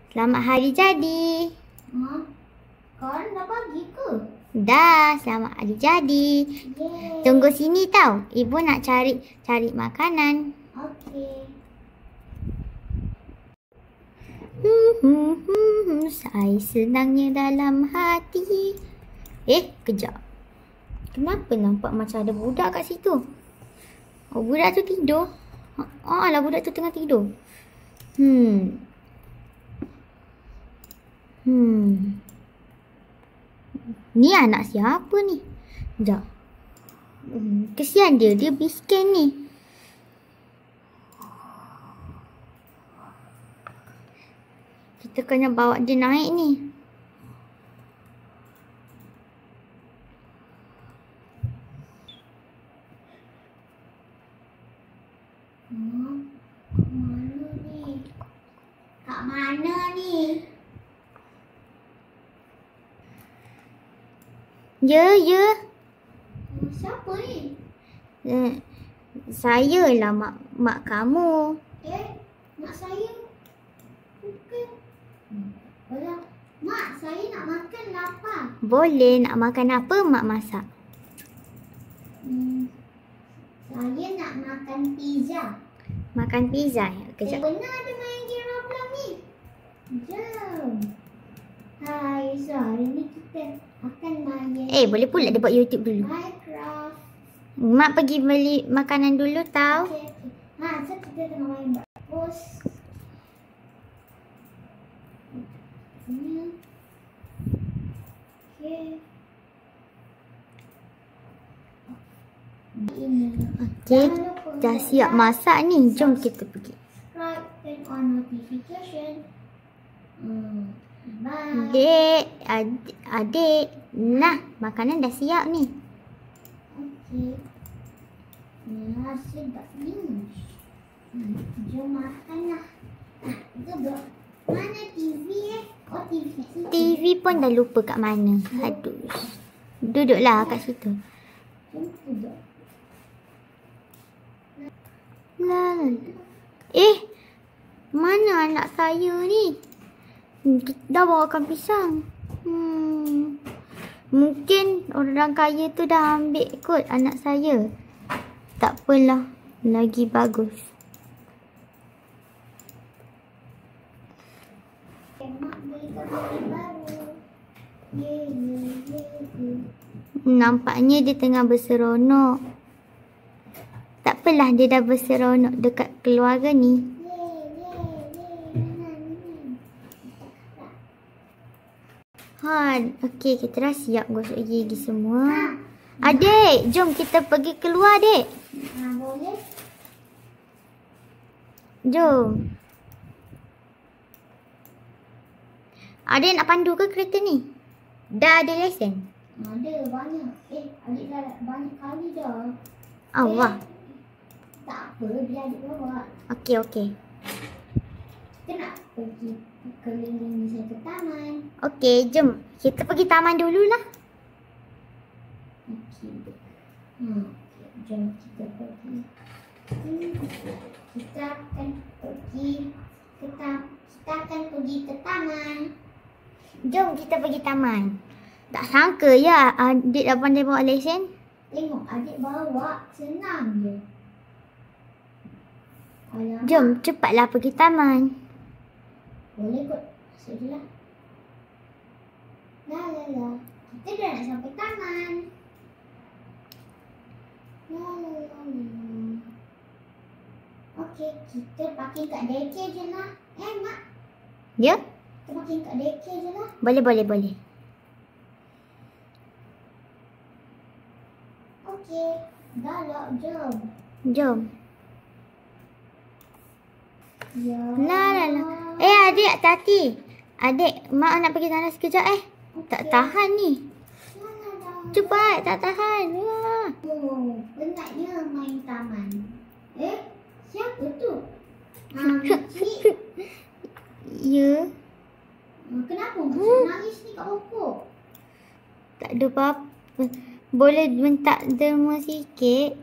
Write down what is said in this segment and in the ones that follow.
Selamat hari jadi. Korang dah bagi ke? Dah, selamat hari jadi. Yeay. Tunggu sini tau. Ibu nak cari makanan. Okey. Saya senangnya dalam hati. Kejap. Kenapa nampak macam ada budak kat situ? Oh, budak tu tidur. Alah, budak tu tengah tidur. Ni anak siapa ni? Sekejap. Kesian dia miskin ni. Kita kena bawa dia naik ni. Mana ni? Kat mana ni? Ya. Siapa ni? Saya lah mak kamu. Mak saya? Bukan. Alah, mak saya nak makan lapar. Boleh, nak makan apa mak masak? Saya nak makan pizza. Makan pizza ya? Kejap. Benar ada main game Roblox ni? Jom. Hai, so hari ni kita akan main Boleh pula dia buat YouTube dulu. Minecraft. Mak pergi beli makanan dulu tau. Okay. So kita tengah main breakfast. Ni. Okay. Ini. Okay, dah siap masak ni. Jom kita pergi. Subscribe, turn on notification. Bye. Adik. Nah, makanan dah siap ni. Okey. Sedap ni. Jom makan lah. Kita buat. Mana TV Oh, TV. TV pun dah lupa kat mana. Aduh. Duduklah kat situ. Jom duduk. Mana anak saya ni? Dah bawakan pisang. Mungkin orang kaya tu dah ambil kot anak saya. Tak apalah. Lagi bagus. Mak belikan beli baru. Nampaknya dia tengah berseronok. Tak apalah, dia dah berseronok dekat keluarga ni. Okey, kita dah siap gosok gigi semua. Adik, jom kita pergi keluar, Dek. Boleh? Jom. Adik nak pandu ke kereta ni? Dah ada lesen? Ada banyak. Adik dah banyak kali dah. Allah. Tak apa, biar adik bawa. Okey. Kita nak pergi keliling satu taman. Okey, jom. Kita pergi taman dululah. Okey. Jom kita pergi. Kita akan pergi ke taman. Jom kita pergi taman. Tak sangka ya adik dah pandai bawa lesen. Tengok adik bawa, senang je. Alamak. Jom cepatlah pergi taman. Boleh kot. Sudah. La. Kita dah nak sampai taman. La. Okey, kita parking kat daycare je lah. Mak. Ya? Kita parking kat daycare je lah. Boleh. Okey. Dah lah, jom. Jom. Ya. La. Adik, hati-hati. Adik, mak nak pergi sana sekejap Okay. Tak tahan ni. Cepat, tak tahan. Penatnya main taman. Siapa tu? Cik. Ya. Kenapa macam nangis ni kat pokok? Tak ada apa-apa. Boleh minta derma sikit?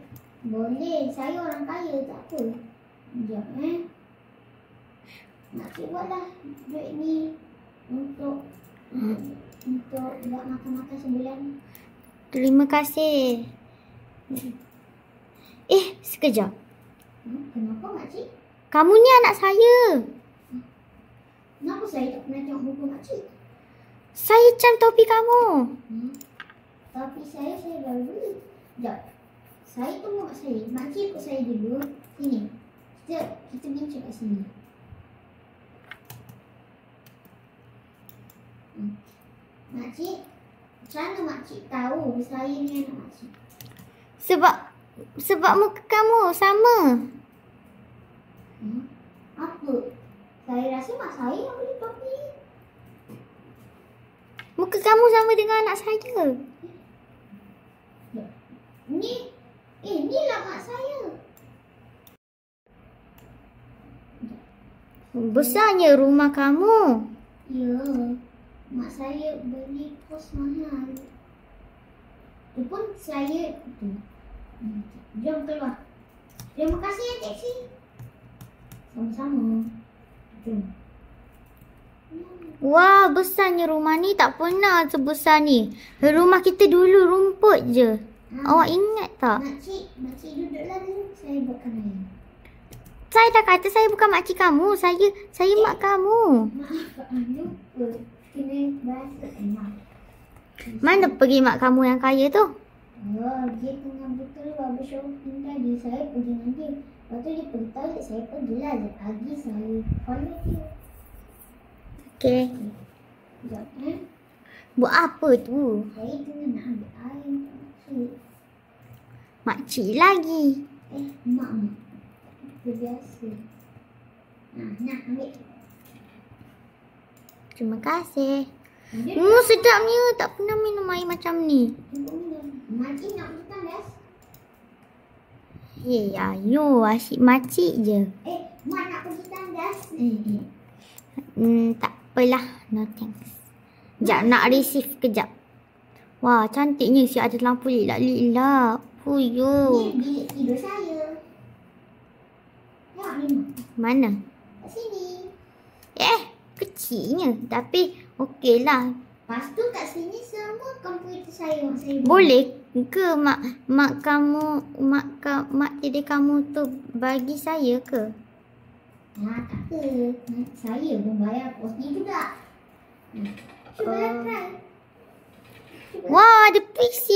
Boleh, saya orang kaya, tak apa. Sekejap Makcik buatlah duit ni untuk buat makan-makan sebulan. Terima kasih. Sekejap. Kenapa makcik? Kamu ni anak saya. Kenapa saya tak pernah tengok muka makcik? Saya cam topi kamu. Tapi saya baru beli. Sekejap. Saya tunggu mak saya. Makcik ikut saya dulu. Sini. Kita bincang kat sini. Makcik, macam mana makcik tahu saya ni anak makcik? Sebab muka kamu sama. Apa? Saya rasa mak saya yang beli topi. Muka kamu sama dengan anak saya. Inilah mak saya. Besarnya rumah kamu. Ya, mak saya beli kos mahal. Itu pun saya tu. Jom keluar. Terima kasih ya taksi. Sama-sama. Jom. Wah, besarnya rumah ni, tak pernah sebesar ni. Rumah kita dulu rumput je. Awak ingat tak? Makcik duduklah dulu. Saya buatkan air. Saya dah kata saya bukan makcik kamu. Saya mak kamu. Maaf, lupa. Kena bahasa emak. Mana pergi mak kamu yang kaya tu? Oh, dia tengah keluar bershopping tadi. Saya pergi dengan dia. Lepas tu dia pergi toilet. Saya pergilah. Lagi saya follow dia. Okey. Sekejap, Buat apa tu? Saya tengah nak ambil air untuk makcik. Makcik lagi. Mak. Biasa. Nak ambil. Terima kasih. Sedapnya. Tak pernah minum air macam ni. Makcik nak pergi tandas? Ayo, asyik makcik je. Mak nak pergi tandas? Tak apalah. No thanks. Sekejap, nak receive kejap. Wah, cantiknya si ada lampu lilap-lilap. Puyo. Ni bilik tidur saya. Tengok ni, Mak. Mana? Kat sini. Kecilnya. Tapi okeylah. Lepas tu kat sini semua komputer saya. Mak saya Boleh ke mak kamu, mak tiri kamu tu bagi saya ke? tak apa. Saya pun bayar kos ni juga. Cubalah try. Wah, ada PC.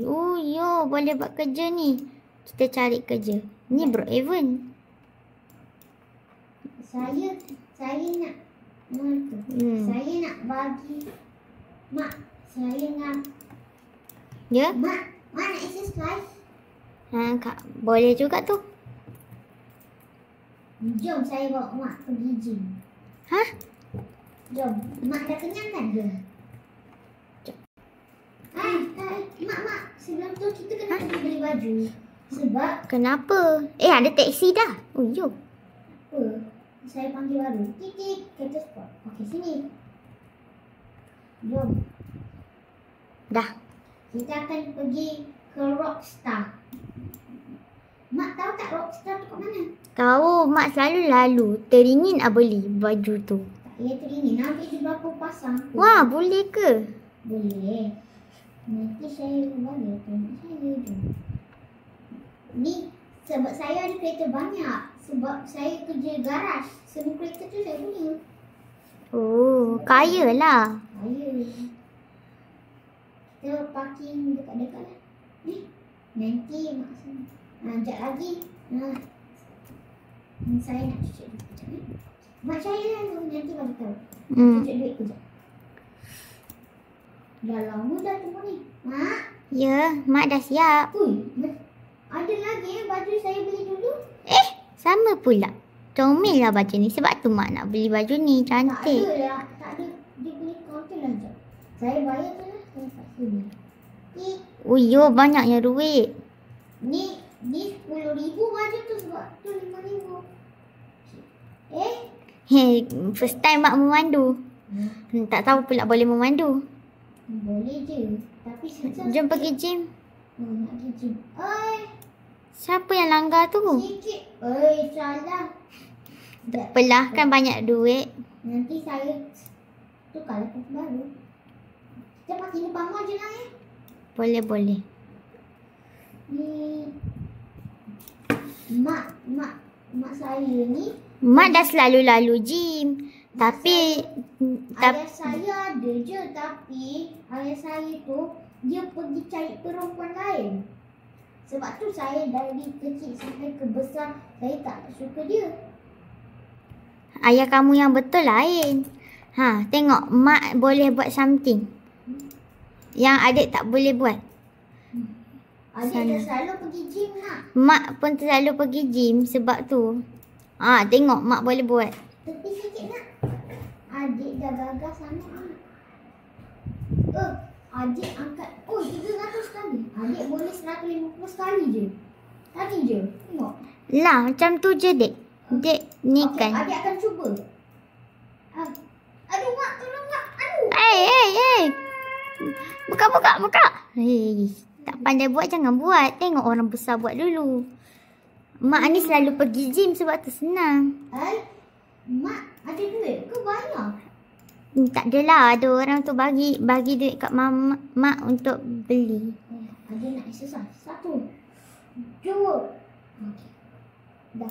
Oh, yo, boleh buat kerja ni. Kita cari kerja. Ni Bro Evan. Saya nak saya nak bagi Mak, saya nak Ya? Mak nak exercise. Kak, boleh juga tu. Jom saya bawa Mak pergi gym. Jom. Mak dah kenyang kan? Jom. Mak. Sebelum tu kita kena pergi beli baju. Sebab Kenapa? Ada taksi dah. Oh, yo. apa? Saya panggil baru. Titik. Kereta sport. Okey, sini. Jom. Dah. Kita akan pergi ke Rockstar. Mak tahu tak Rockstar tu kat mana? Tahu, mak selalu lalu. Teringin beli baju tu. Tak payah teringin. Nanti di berapa pasang tu. Wah, boleh ke? Boleh. Nanti saya balik tengok saya je. Ni sebab saya ada kereta banyak. Sebab saya kerja garaj. Semua kereta tu saya punya. Oh, kaya lah. Saya. Kita parking dekat-dekat lah. Nanti mak sana. Sekejap lagi. Saya nak cucuk duit kejap. Mak saya lalu. Nanti bagi tahu. Cucuk duit kejap. Dah lama dah tunggu ni. Mak. Ya, mak dah siap. Ada lagi baju saya beli dulu. Sama pula. Comel lah baju ni. Sebab tu mak nak beli baju ni. Cantik. Tak ada lah. Tak ada. Dia beli kaunter lah jap. Saya bayar tu lah. Saya tak sini. Oh, yo, banyaknya duit. Ni 10,000 baju tu sebab tu 5,000. First time mak memandu. Tak tahu pula boleh memandu. Boleh je. Tapi susah. Jom pergi gym. Nak pergi gym. Siapa yang langgar tu? Sikit. Salah. Tak apalah, kan banyak duit. Nanti saya tukarlah kereta baru. Kita pakai ni pamor je lah ya. Boleh. Ni mak saya ni. Mak dah selalu lalu gym. Tapi Ayah saya ada je, tapi ayah saya tu dia pergi cari perempuan lain. Sebab tu saya dari kecil sampai ke besar saya tak suka dia. ayah kamu yang betul lain. Tengok mak boleh buat something yang adik tak boleh buat. Adik dah selalu pergi gym nak. Mak pun selalu pergi gym sebab tu. Tengok mak boleh buat. Tepi sikit nak. Adik dah gagal sana. Adik angkat 300 kali. Adik boleh 150 sekali je. Tadi je. Tengok. Lah macam tu je dek. Dek ni Okey, kan. adik akan cuba. Aduh mak, tolong mak. Aduh. Hey. Buka. Tak pandai buat jangan buat. Tengok orang besar buat dulu. Mak ni selalu pergi gym sebab tu senang. Mak ada duit ke banyak? Tak adalah, ada orang tu bagi duit kat mak untuk beli. Adik nak exercise. 1, 2. Okey. Dah.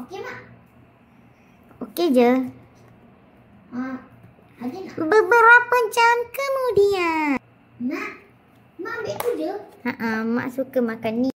Okey mak. Okey je. Adik nak. Beberapa jam kemudian. Mak ambil tu je. Mak suka makan ni.